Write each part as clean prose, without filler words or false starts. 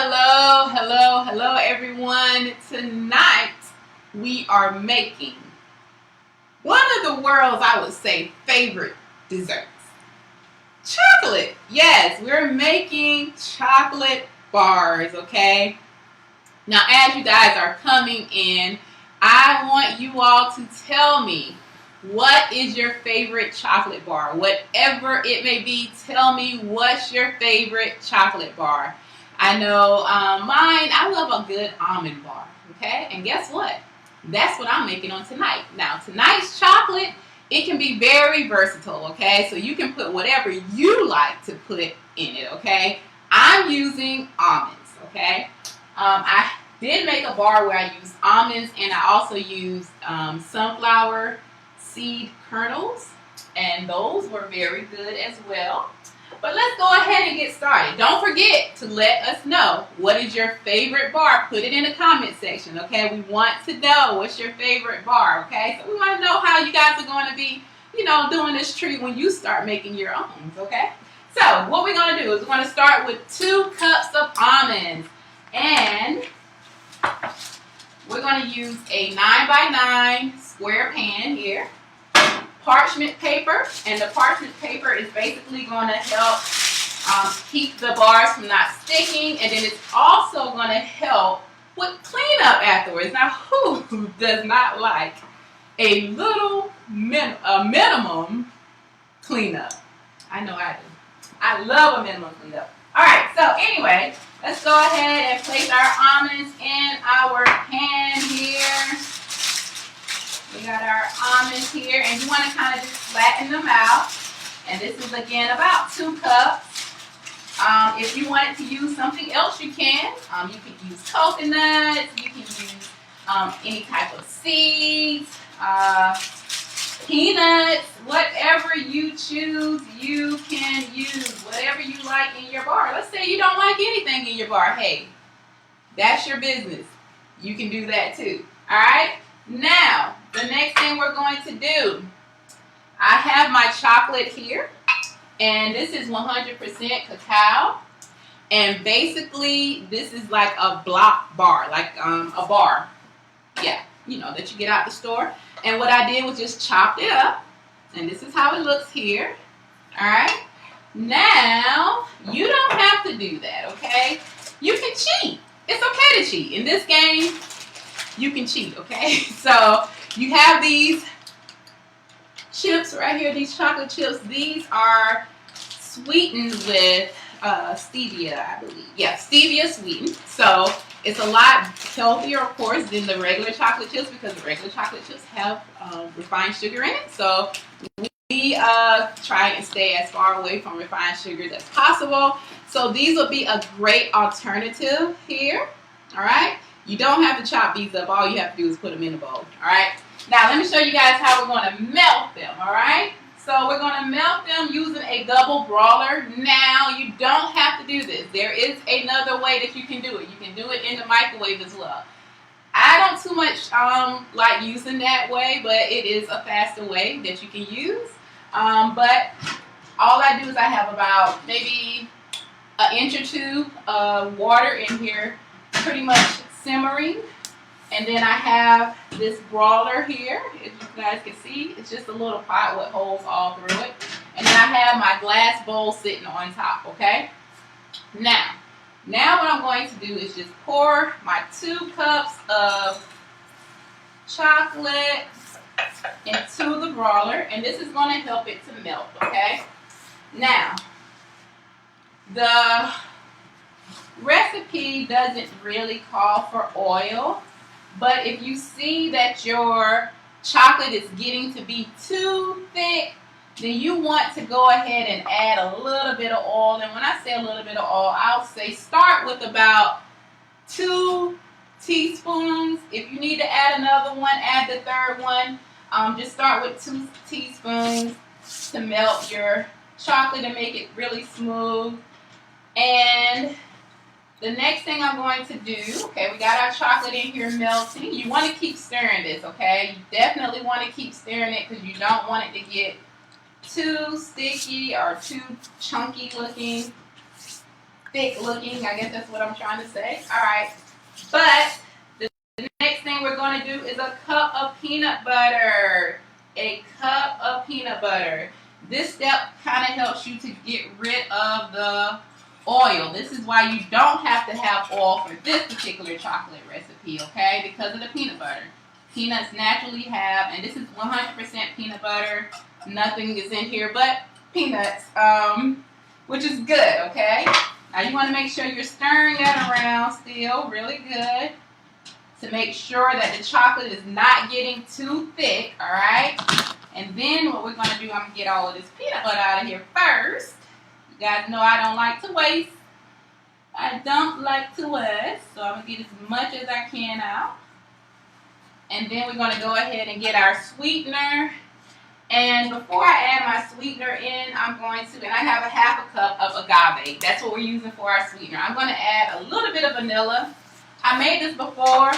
Hello everyone. Tonight we are making one of the world's, I would say, favorite desserts. Chocolate. Yes, we're making chocolate bars, okay? Now as you guys are coming in, I want you all to tell me, what is your favorite chocolate bar? Whatever it may be, tell me what's your favorite chocolate bar. I know mine, I love a good almond bar, okay? And guess what? That's what I'm making on tonight. Now, tonight's chocolate, it can be very versatile, okay? So you can put whatever you like to put in it, okay? I'm using almonds, okay? I did make a bar where I used almonds, and I also used sunflower seed kernels, and those were very good as well. But let's go ahead and get started. Don't forget to let us know, what is your favorite bar? Put it in the comment section, okay? We want to know what's your favorite bar, okay? So we want to know how you guys are going to be, doing this treat when you start making your own, okay? So what we're going to do is we're going to start with 2 cups of almonds, and we're going to use a 9x9 square pan here. Parchment paper, and the parchment paper is basically going to help keep the bars from not sticking, and then it's also going to help with cleanup afterwards. Now, who does not like a little minimum cleanup? I know I do. I love a minimum cleanup. All right, so anyway, let's go ahead and place our almonds in our pan here. We got our almonds here, and you want to kind of just flatten them out. And this is, again, about 2 cups. If you wanted to use something else, you can. You can use coconuts. You can use any type of seeds, peanuts, whatever you choose, you can use whatever you like in your bar. Let's say you don't like anything in your bar. Hey, that's your business. You can do that too. All right? Now, the next thing we're going to do, I have my chocolate here, and this is 100% cacao, and basically this is like a block bar, like a bar, yeah, that you get out the store. And what I did was just chopped it up, and this is how it looks here. All right, now you don't have to do that, okay? You can cheat. It's okay to cheat in this game. You can cheat, okay? So you have these chips right here, these chocolate chips. These are sweetened with stevia, I believe. Yeah, stevia sweetened. So it's a lot healthier, of course, than the regular chocolate chips, because the regular chocolate chips have refined sugar in it. So we try and stay as far away from refined sugars as possible. So these will be a great alternative here, all right? You don't have to chop these up. All you have to do is put them in a bowl, all right? Now, let me show you guys how we're going to melt them, all right? So we're going to melt them using a double brawler. Now, you don't have to do this. There is another way that you can do it. You can do it in the microwave as well. I don't too much like using that way, but it is a faster way that you can use. But all I do is I have about maybe an inch or 2 of water in here, pretty much simmering, and then I have this brawler here. As you guys can see, it's just a little pot with holes all through it, and then I have my glass bowl sitting on top, okay? Now what I'm going to do is just pour my 2 cups of chocolate into the brawler, and this is going to help it to melt, okay? Now, the recipe doesn't really call for oil, but if you see that your chocolate is getting to be too thick, then you want to go ahead and add a little bit of oil. And when I say a little bit of oil, I'll say start with about 2 teaspoons. If you need to add another one, add the 3rd one. Just start with 2 teaspoons to melt your chocolate and make it really smooth. And the next thing I'm going to do, okay, we got our chocolate in here melting. You want to keep stirring this, okay? You definitely want to keep stirring it because you don't want it to get too sticky or too chunky looking. thick looking. I guess that's what I'm trying to say. All right. But the next thing we're going to do is a cup of peanut butter. A cup of peanut butter. This step kind of helps you to get rid of the oil. This is why you don't have to have oil for this particular chocolate recipe, okay? Because of the peanut butter. Peanuts naturally have, and this is 100% peanut butter. Nothing is in here but peanuts, which is good, okay? Now you want to make sure you're stirring that around still really good to make sure that the chocolate is not getting too thick, all right? And then what we're going to do, I'm going to get all of this peanut butter out of here first. You guys know I don't like to waste. I don't like to waste, so I'm going to get as much as I can out. And then we're going to go ahead and get our sweetener. And before I add my sweetener in, I'm going to, and I have a half a cup of agave. That's what we're using for our sweetener. I'm going to add a little bit of vanilla. I made this before,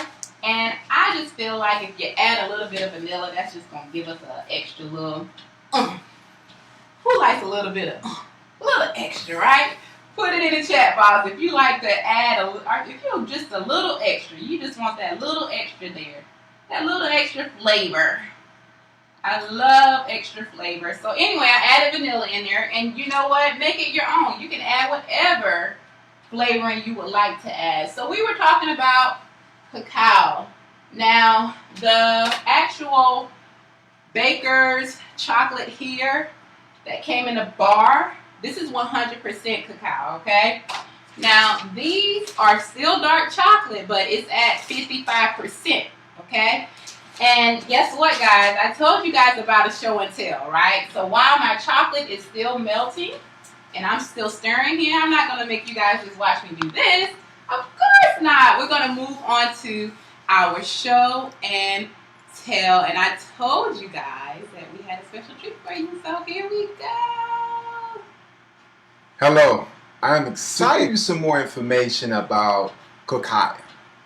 and I just feel like if you add a little bit of vanilla, that's just going to give us an extra little, who likes a little bit of, a little extra, right? Put it in the chat box if you like to add, if you're just a little extra, you just want that little extra there. That little extra flavor. I love extra flavor. So anyway, I added vanilla in there, and you know what? Make it your own. You can add whatever flavoring you would like to add. So we were talking about cacao. Now, the actual Baker's chocolate here that came in a bar, this is 100% cacao, okay? Now, these are still dark chocolate, but it's at 55%, okay? And guess what, guys? I told you guys about a show and tell, right? So while my chocolate is still melting and I'm still stirring here, I'm not going to make you guys just watch me do this. Of course not. We're going to move on to our show and tell. And I told you guys that we had a special treat for you, so here we go. Hello. I'm excited to give you some more information about cacao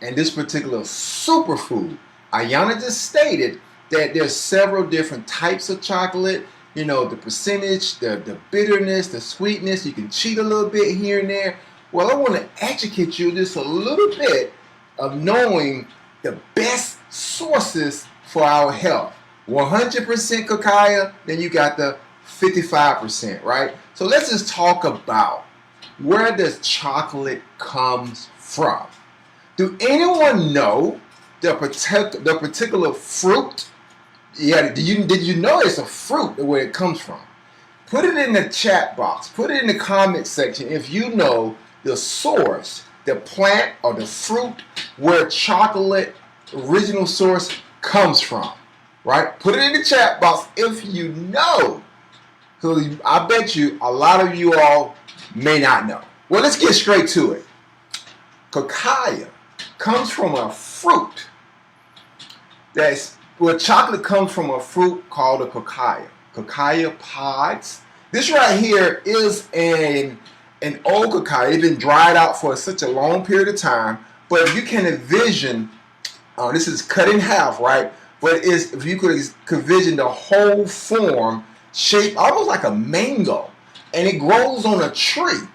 and this particular superfood. Ayana just stated that there's several different types of chocolate. You know, the percentage, the bitterness, the sweetness. You can cheat a little bit here and there. Well, I want to educate you just a little bit of knowing the best sources for our health. 100% cacao, then you got the 55%, right? So let's just talk about where does chocolate comes from. Do anyone know the particular fruit? Yeah, did you know it's a fruit where it comes from? Put it in the chat box. Put it in the comment section if you know the source, the plant or the fruit where chocolate original source comes from. Right? Put it in the chat box if you know. So I bet you a lot of you all may not know. Well, let's get straight to it. Cacao comes from a fruit. Chocolate comes from a fruit called a cacao. Cacao pods. This right here is an old cacao. It's been dried out for such a long period of time. But if you can envision, this is cut in half, right? But if you could envision the whole form, shaped almost like a mango, and it grows on a tree,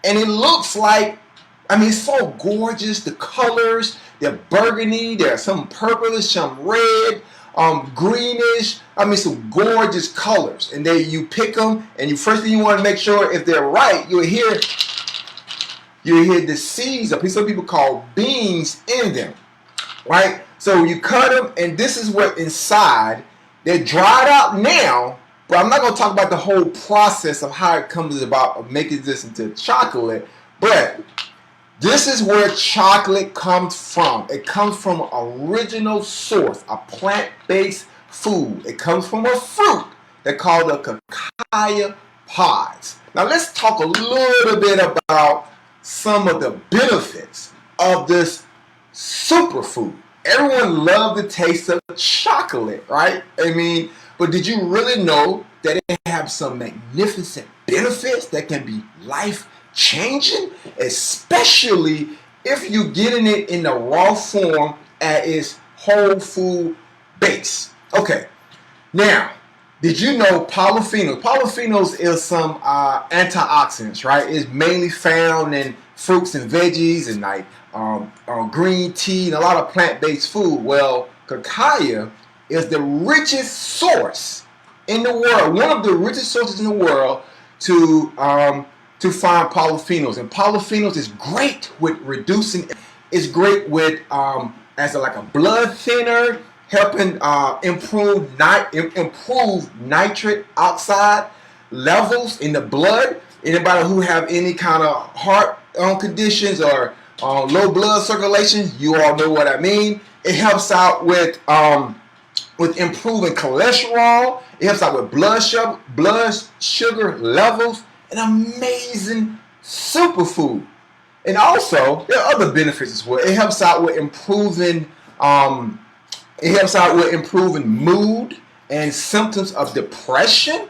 and it looks like, it's so gorgeous. The colors, they're burgundy, there's some purplish, some red, greenish. Some gorgeous colors. And then you pick them, and first thing you want to make sure if they're right, you'll hear the seeds, or some people call beans in them, right? So you cut them, and this is what inside. They're dried out now, but I'm not going to talk about the whole process of how it comes about of making this into chocolate, but this is where chocolate comes from. It comes from an original source, a plant-based food. It comes from a fruit that's called the cacao pods. Now let's talk a little bit about some of the benefits of this superfood. Everyone loves the taste of chocolate, right? But did you really know that it has some magnificent benefits that can be life-changing, especially if you're getting it in the raw form at its whole food base? Okay, now, Did you know polyphenols? Polyphenols is some antioxidants, right? It's mainly found in fruits and veggies and like green tea and a lot of plant-based food. Well, cacao is the richest source in the world, one of the richest sources in the world to find polyphenols. And polyphenols is great with reducing. It's great with as like a blood thinner, helping improve nitric oxide levels in the blood. Anybody who have any kind of heart conditions or low blood circulation, you all know what I mean. It helps out with improving cholesterol. It helps out with blood sugar levels. An amazing superfood. And also, there are other benefits as well. It helps out with improving mood and symptoms of depression.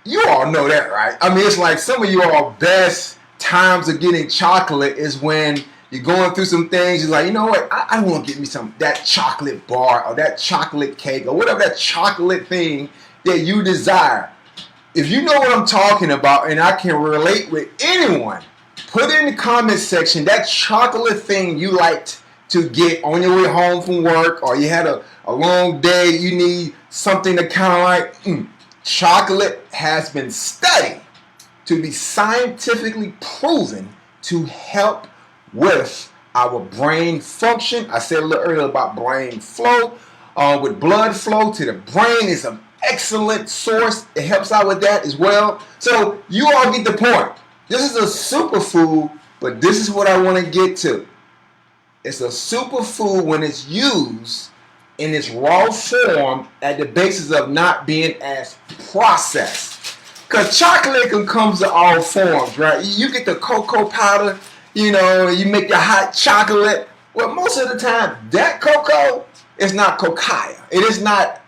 You all know that, right? I mean, it's like some of your best times of getting chocolate is when you're going through some things. You're like, you know what? I want to get me that chocolate bar or that chocolate cake or whatever that chocolate thing that you desire. If you know what I'm talking about and I can relate with anyone, put in the comment section that chocolate thing you liked to get on your way home from work, or you had a long day, you need something to kind of like, chocolate has been studied to be scientifically proven to help with our brain function. I said a little earlier about brain flow. With blood flow to the brain is an excellent source. It helps out with that as well. So you all get the point. This is a superfood, but this is what I want to get to. It's a superfood when it's used in its raw form at the basis of not being as processed. Because chocolate can come in all forms, right? You get the cocoa powder, you make your hot chocolate. Well, most of the time, that cocoa is not cacao. It is not,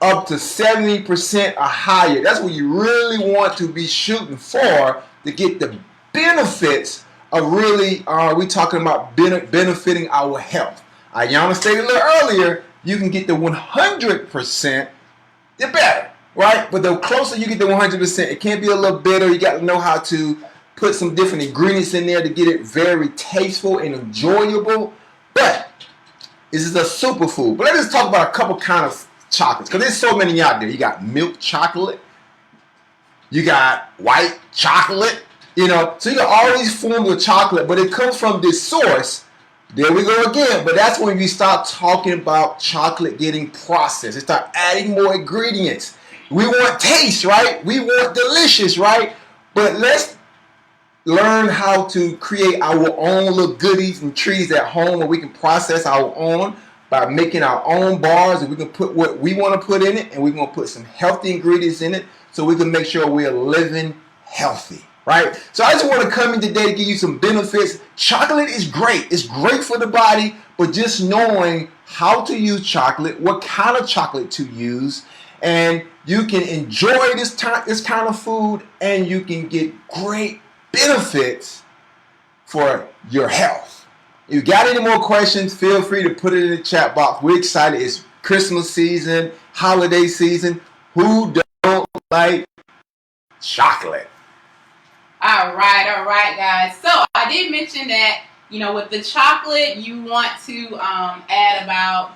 up to 70% or higher. That's what you really want to be shooting for to get the benefits of really, we talking about benefiting our health. Ayana stated a little earlier, you can get the 100%, the better, right? But the closer you get to 100%, it can't be a little bitter. You got to know how to put some different ingredients in there to get it very tasteful and enjoyable. But this is a superfood. But let's just talk about a couple kind of chocolates, because there's so many out there. You got milk chocolate, you got white chocolate, so you got all these forms of chocolate, but it comes from this source. There we go again. But that's when we start talking about chocolate getting processed. We start adding more ingredients. We want taste, right? We want delicious, right? But let's learn how to create our own little goodies and treats at home where we can process our own by making our own bars, and we can put what we want to put in it, and we're going to put some healthy ingredients in it so we can make sure we're living healthy, right? So I just want to come in today to give you some benefits. Chocolate is great. It's great for the body, but just knowing how to use chocolate, what kind of chocolate to use, and you can enjoy this kind of food, and you can get great benefits for your health. If you got any more questions, feel free to put it in the chat box. We're excited. It's Christmas season, holiday season. Who don't like chocolate? All right, guys. So I did mention that, with the chocolate, you want to add about,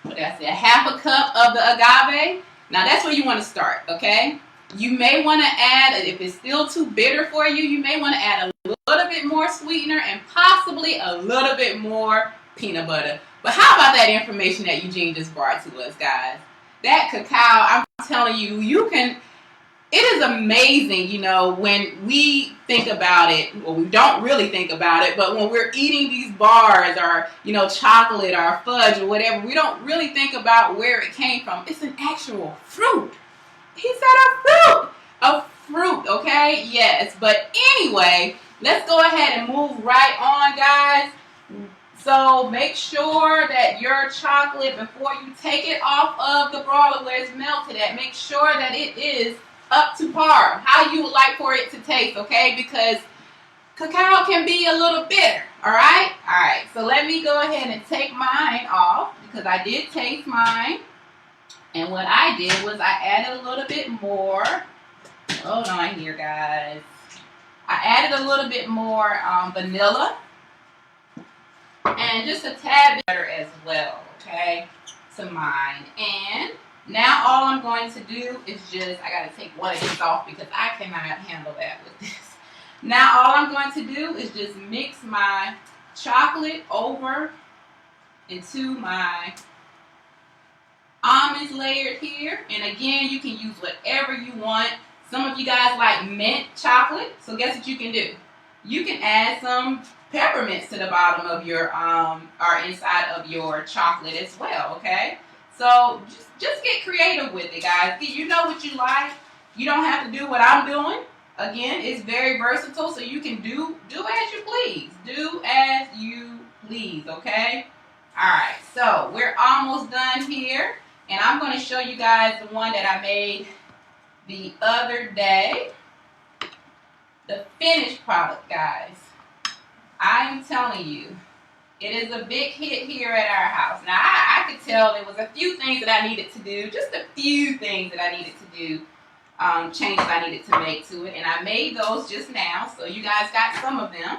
a half a cup of the agave. Now, that's where you want to start, okay? You may want to add, if it's still too bitter for you, you may want to add a little bit more sweetener and possibly a little bit more peanut butter. But how about that information that Eugene just brought to us, guys? That cacao, I'm telling you, it is amazing, when we think about it. Well, we don't really think about it, but when we're eating these bars or, chocolate or fudge or whatever, we don't really think about where it came from. It's an actual fruit. He said a fruit, okay? Yes, but anyway, let's go ahead and move right on, guys. So make sure that your chocolate, before you take it off of the broiler where it's melted at, make sure that it is up to par, how you would like for it to taste, okay? Because cacao can be a little bitter, all right? All right, so let me go ahead and take mine off because I did taste mine. And what I did was I added a little bit more. Hold on here, guys. I added a little bit more vanilla and just a tad bit butter as well, okay, to mine. And now all I'm going to do is just, I gotta take one of these off because I cannot handle that with this. Now all I'm going to do is just mix my chocolate over into my almonds layered here. And again, you can use whatever you want. Some of you guys like mint chocolate, so guess what you can do? You can add some peppermints to the bottom of your or inside of your chocolate as well, okay? So just get creative with it, guys. You know what you like. You don't have to do what I'm doing. Again, it's very versatile, so you can do as you please. Do as you please, okay? All right, so we're almost done here, and I'm going to show you guys the one that I made the other day. The finished product, guys. I'm telling you, it is a big hit here at our house. Now, I could tell there was a few things that I needed to do, just a few things that I needed to do, changes I needed to make to it, and I made those just now, so you guys got some of them.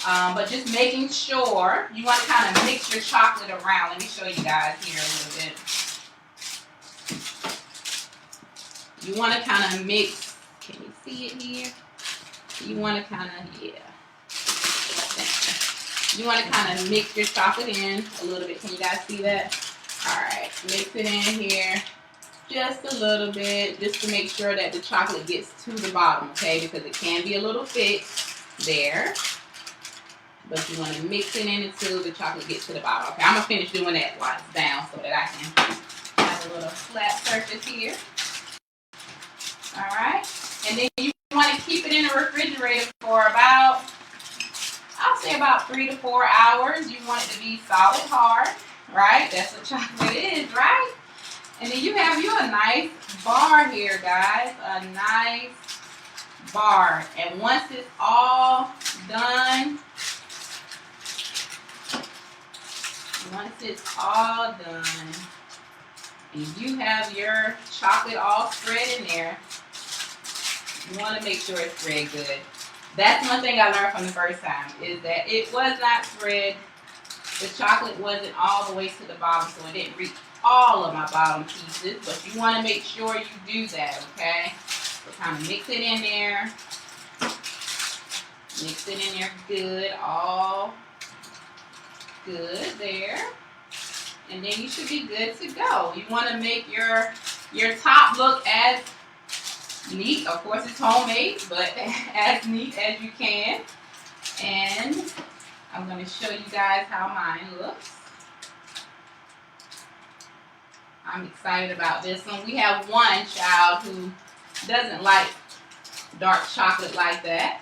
But just making sure you want to kind of mix your chocolate around. Let me show you guys here a little bit. You want to kind of mix. Can you see it here? You want to kind of, yeah. You want to kind of mix your chocolate in a little bit. Can you guys see that? All right, mix it in here just a little bit, just to make sure that the chocolate gets to the bottom, okay? Because it can be a little thick there. But you want to mix it in until the chocolate gets to the bottom. Okay, I'm going to finish doing that while it's down so that I can have a little flat surface here. Alright, and then you want to keep it in the refrigerator for about, I'll say about 3 to 4 hours. You want it to be solid hard, right? That's what chocolate is, right? And then you have you a nice bar here, guys. A nice bar. And once it's all done, and you have your chocolate all spread in there, you want to make sure it's spread good. That's one thing I learned from the first time, is that it was not spread. The chocolate wasn't all the way to the bottom, so it didn't reach all of my bottom pieces. But you want to make sure you do that, okay? So kind of mix it in there. Mix it in there good, all good there. And then you should be good to go. You want to make your top look as neat. Of course, it's homemade, but as neat as you can. And I'm going to show you guys how mine looks. I'm excited about this one. We have one child who doesn't like dark chocolate like that,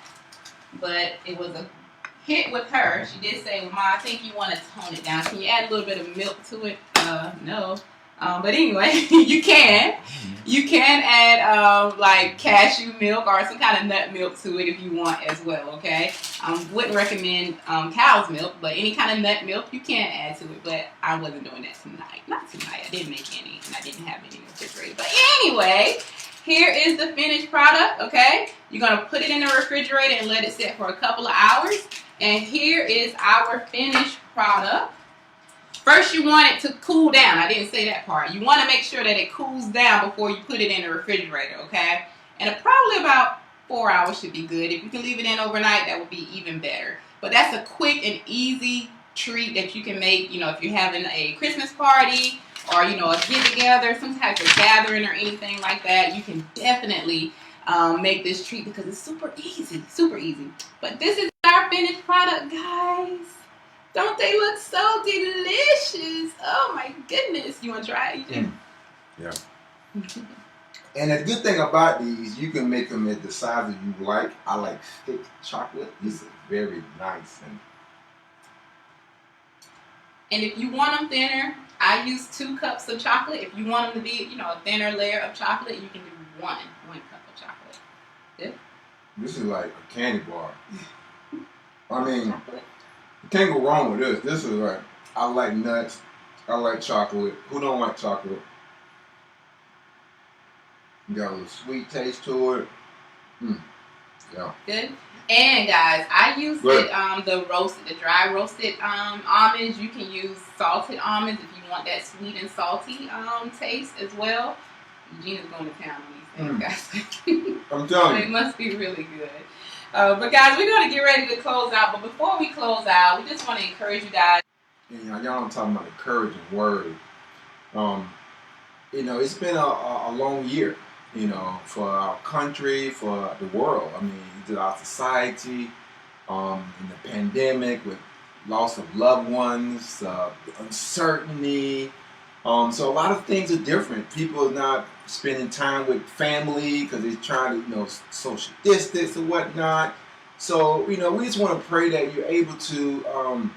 but it was a hit with her. She did say, well, Mom, I think you want to tone it down. Can you add a little bit of milk to it? No. But anyway, you can. You can add like cashew milk or some kind of nut milk to it if you want as well, okay? Wouldn't recommend cow's milk, but any kind of nut milk you can add to it. But I wasn't doing that tonight. Not tonight. I didn't make any, and I didn't have any in the refrigerator. But anyway, here is the finished product, okay? You're going to put it in the refrigerator and let it sit for a couple of hours. And here is our finished product. First, you want it to cool down. I didn't say that part. You want to make sure that it cools down before you put it in the refrigerator, okay? And probably about 4 hours should be good. If you can leave it in overnight, that would be even better. But that's a quick and easy treat that you can make, you know, if you're having a Christmas party or, you know, a get-together, some type of gathering or anything like that. You can definitely make this treat because it's super easy, super easy. But this is our finished product, guys. Don't they look so delicious? Oh my goodness. You want to try it? You Yeah. And the good thing about these, you can make them at the size that you like. I like thick chocolate. This is very nice. And if you want them thinner, I use 2 cups of chocolate. If you want them to be, you know, a thinner layer of chocolate, you can do one cup of chocolate. Good? This is like a candy bar. I mean, Chocolate. you can't go wrong with this. This is like, I like nuts. I like chocolate. Who don't like chocolate? Got a little sweet taste to it. Yeah. Good. And guys, I use Good. the dry roasted almonds. You can use salted almonds if you want that sweet and salty taste as well. Gina's going to town on these things, guys. I'm telling you. It must be really good. But guys, we're going to get ready to close out. But before we close out, we just want to encourage you guys. And y'all talking about encouraging word. It's been a long year, for our country, for the world. I mean, to our society, in the pandemic with loss of loved ones, the uncertainty. So a lot of things are different. People are not spending time with family because they're trying to, social distance or whatnot. So, we just want to pray that you're able to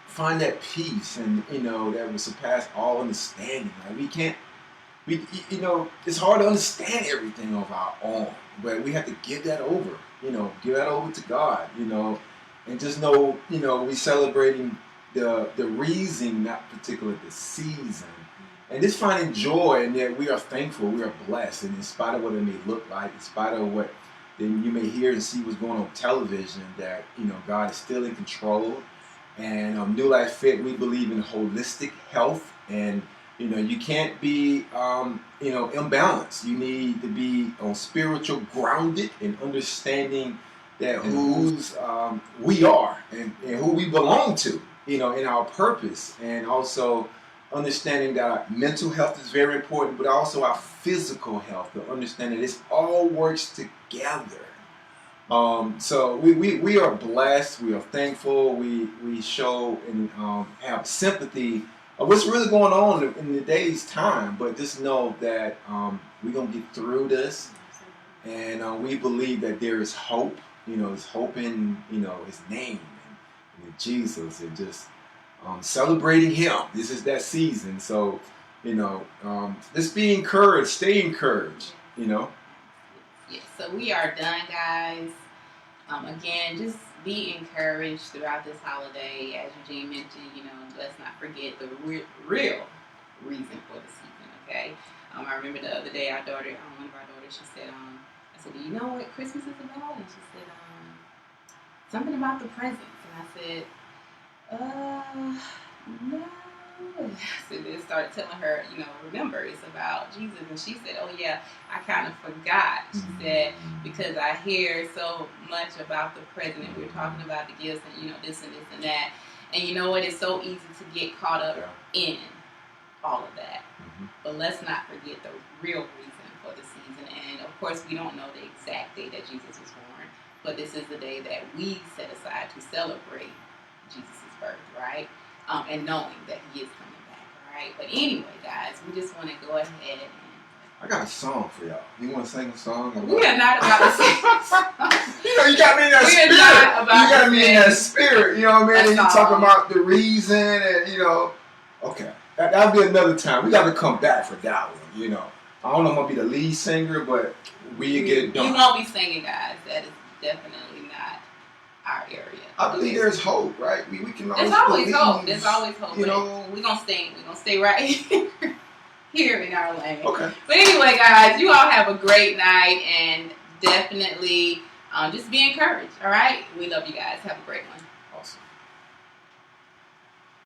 find that peace and, that will surpass all understanding. Like it's hard to understand everything of our own, but we have to give that over, give that over to God, and just know, we're celebrating the reason, not particularly the season. And just finding joy in that we are thankful, we are blessed, and in spite of what it may look like, in spite of what then you may hear and see what's going on television, that, God is still in control. And New Life Fit, we believe in holistic health, and you can't be imbalanced. You need to be spiritual grounded and understanding that whose we are and who we belong to, in our purpose, and also understanding that our mental health is very important, but also our physical health, to understand that this all works together. So we are blessed, we are thankful, we show and have sympathy of what's really going on in the day's time, but just know that we're going to get through this, and we believe that there is hope, there's hope in, His name, and in Jesus, and just celebrating Him. This is that season, so, just be encouraged, stay encouraged, Yes, so we are done, guys. Again, just be encouraged throughout this holiday. As Eugene mentioned, let's not forget the real reason for the season, okay? I remember the other day, one of our daughters, she said, I said, do you know what Christmas is about? And she said, something about the presents. And I said, no. So then started telling her, remember, it's about Jesus. And she said, oh yeah, I kind of forgot. She said, because I hear so much about the president. We're talking about the gifts and, this and this and that. And you know what? It's so easy to get caught up in all of that. But let's not forget the real reason for the season. And of course, we don't know the exact day that Jesus was born. But this is the day that we set aside to celebrate Jesus' birth, right? And knowing that He is coming back, all right? But anyway, guys, we just want to go ahead and... I got a song for y'all. You want to sing a song? We are not about to sing a song. You got me in that spirit. You got me in that spirit, you know what I mean? And you talking about the reason and, okay. That'll be another time. We got to come back for that one, I don't know if I'm going to be the lead singer, but we get it done. You won't be singing, guys. That is definitely not our area. I believe there's hope, right? We can always There's always believe, hope. There's always hope. We're gonna stay right here in our lane. Okay. But anyway, guys, you all have a great night, and definitely just be encouraged. All right. We love you guys. Have a great one.